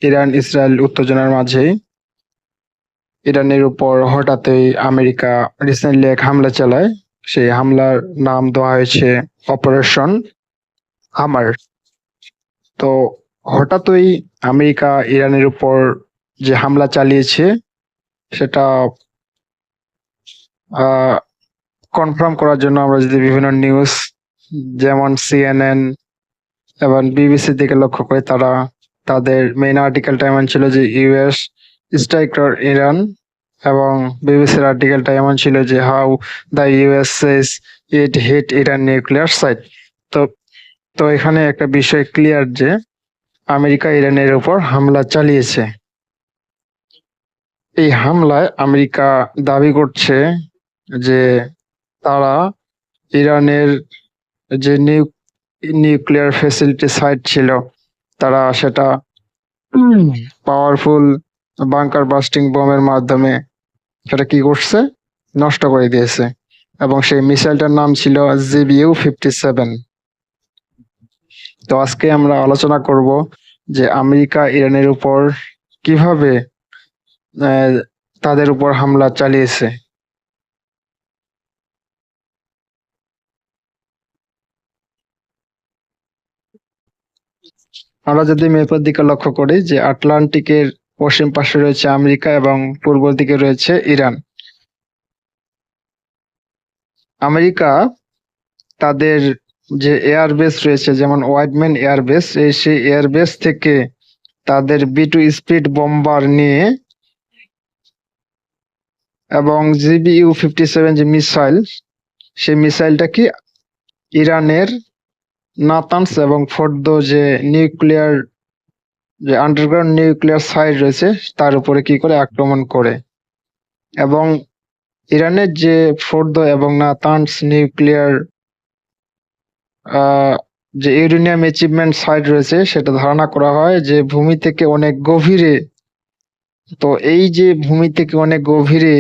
Iran Israel উত্তেজনার মাঝেই ইরানের উপর হঠাৎই আমেরিকা রিসেন্টলি এক হামলা চালায়। সেই হামলার নাম দেওয়া হয়েছে অপারেশন হামার। তো হঠাৎই আমেরিকা ইরানের উপর যে হামলা চালিয়েছে সেটা কনফার্ম করার জন্য আমরা যদি বিভিন্ন নিউজ যেমন সিএনএন এবং বিবিসির দিকে লক্ষ্য করি, তারা তাদের মেইন আর্টিকেলটা এমন ছিল যে ইউএস স্ট্রাইক ইরান, এবং বিবিসির আর্টিকেলটা এমন ছিল যে how the US says it hit Iran nuclear site. তো তো এখানে একটা বিষয় ক্লিয়ার যে আমেরিকা ইরানের উপর হামলা চালিয়েছে। এই হামলায় আমেরিকা দাবি করছে যে তারা ইরানের যে নিউক্লিয়ার ফ্যাসিলিটি সাইট ছিল, তারা সেটা পাওয়ারফুল বাংকার বাস্টিং বোমের মাধ্যমে সেটা কি করছে, নষ্ট করে দিয়েছে। এবং সেই মিসাইলটার নাম ছিল GBU-57। তো আজকে আমরা আলোচনা করব যে আমেরিকা ইরানের উপর কিভাবে তাদের উপর হামলা চালিয়েছে। আমরা যদি ম্যাপের দিকে লক্ষ্য করি যে আটলান্টিকের পশ্চিম পাশে রয়েছে আমেরিকা এবং পূর্ব দিকে রয়েছে ইরান। আমেরিকা তাদের যে এয়ারবেস রয়েছে, যেমন ওয়াইডম্যান এয়ারবেস, সেই এয়ারবেস থেকে তাদের B2 স্পিড বোম্বার নিয়ে এবং GBU-57 যে মিসাইল, সেই মিসাইলটা কি ইরানের নাতানস এবং ফোর্দো যে নিউক্লিয়ার যে আন্ডারগ্রাউন্ড নিউক্লিয়ার সাইট রয়েছে তার উপরে কি করে আক্রমণ করে। এবং ইরানের যে ফোর্দো এবং নাতানস নিউক্লিয়ার যে ইউরেনিয়াম অ্যাচিভমেন্ট সাইট রয়েছে, সেটা ধারণা করা হয় যে ভূমি থেকে অনেক গভীরে। তো এই যে ভূমি থেকে অনেক গভীরে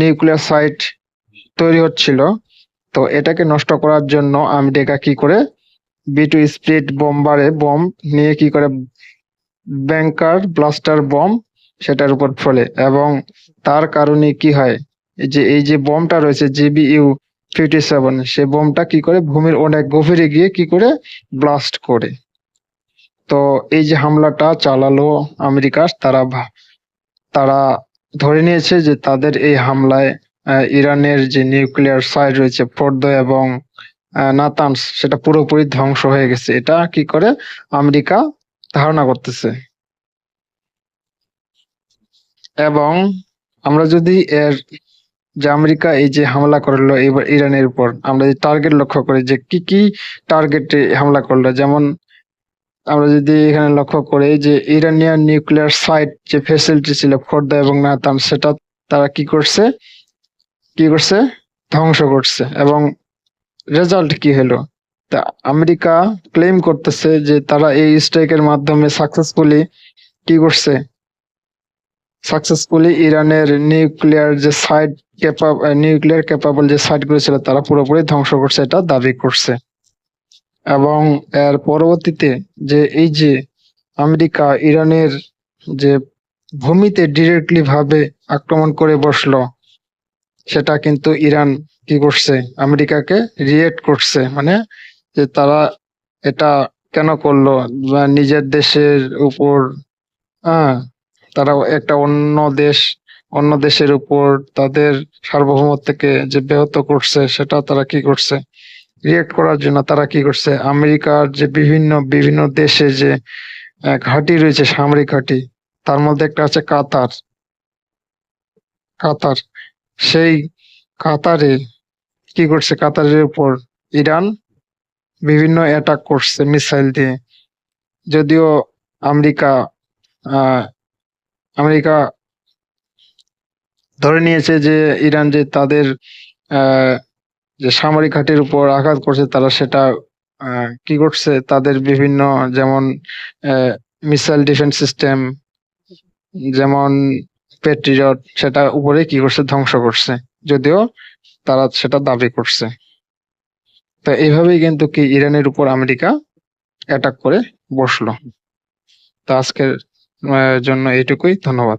নিউক্লিয়ার সাইট তৈরি হচ্ছিল, তো এটাকে নষ্ট করার জন্য আমেরিকা কি করে B2 স্পিড বোম্বারে বম নিয়ে কি করে ব্যাংকার ব্লাস্টার বম সেটার উপর ফেলে। এবং তার কারণে কি হয়, এই যে বোমটা রয়েছে GBU-57, সে বোমটা কি করে ভূমির অনেক গভীরে গিয়ে কি করে ব্লাস্ট করে। তো এই যে হামলাটা চালালো আমেরিকা, তারা ধরে নিয়েছে যে তাদের এই হামলায় ইরানের যে নিউক্লিয়ার সাইট রয়েছে ফোর্দো এবং নাতানস, সেটা পুরোপুরি ধ্বংস হয়ে গেছে। এটা কি করে আমেরিকা ধারণা করতেছে। এবং আমরা যদি যে আমেরিকা এই যে হামলা করলো এবার ইরানের উপর, আমরা যদি টার্গেট লক্ষ্য করি যে কি কি টার্গেটে হামলা করলো, যেমন আমরা যদি এখানে লক্ষ্য করি যে ইরানিয়ান নিউক্লিয়ার সাইট যে ফ্যাসিলিটি ছিল ফোর্দো এবং নাতানস, সেটা তারা কি করছে ধ্বংস করছে। এবং রেজাল্ট কি হলো, তা আমেরিকা ক্লেম করতেছে যে তারা এই স্ট্রাইকের মাধ্যমে সাকসেসফুলি ইরানের নিউক্লিয়ার যে সাইট নিউক্লিয়ার ক্যাপাবল যে সাইটগুলো ছিল তারা পুরোপুরি ধ্বংস করছে, এটা দাবি করছে। এবং এর পরবর্তীতে যে এই যে আমেরিকা ইরানের যে ভূমিতে ডিরেক্টলি ভাবে আক্রমণ করে বসলো, সেটা কিন্তু ইরান কি করছে, আমেরিকাকে রিয়েক্ট করছে। মানে যে তারা এটা কেন করলো, বা নিজের দেশের উপর তারা একটা অন্য দেশের উপর তাদের সার্বভৌমত্বকে যে ব্যাহত করছে, সেটা তারা কি করছে, রিয়েক্ট করার জন্য তারা কি করছে, আমেরিকার যে বিভিন্ন দেশে যে ঘাঁটি রয়েছে, সামরিক ঘাঁটি, তার মধ্যে একটা আছে কাতার। সেই কাতারে কি করছে, কাতারের উপর ইরান বিভিন্ন অ্যাটাক করছে মিসাইল দিয়ে। যদিও আমেরিকা ধরে নিয়েছে যে ইরান যে তাদের যে সামরিক ঘাঁটির উপর আঘাত করছে, তারা সেটা কি করছে, তাদের বিভিন্ন যেমন মিসাইল ডিফেন্স সিস্টেম যেমন প্যাট্রিয়ট, সেটা উপরে কি করছে, ধ্বংস করছে। যদিও তারা সেটা দাবি করছে। তো এইভাবেই কিন্তু কি ইরানের উপর আমেরিকা অ্যাটাক করে বসলো। তো আজকের জন্য এইটুকুই, ধন্যবাদ।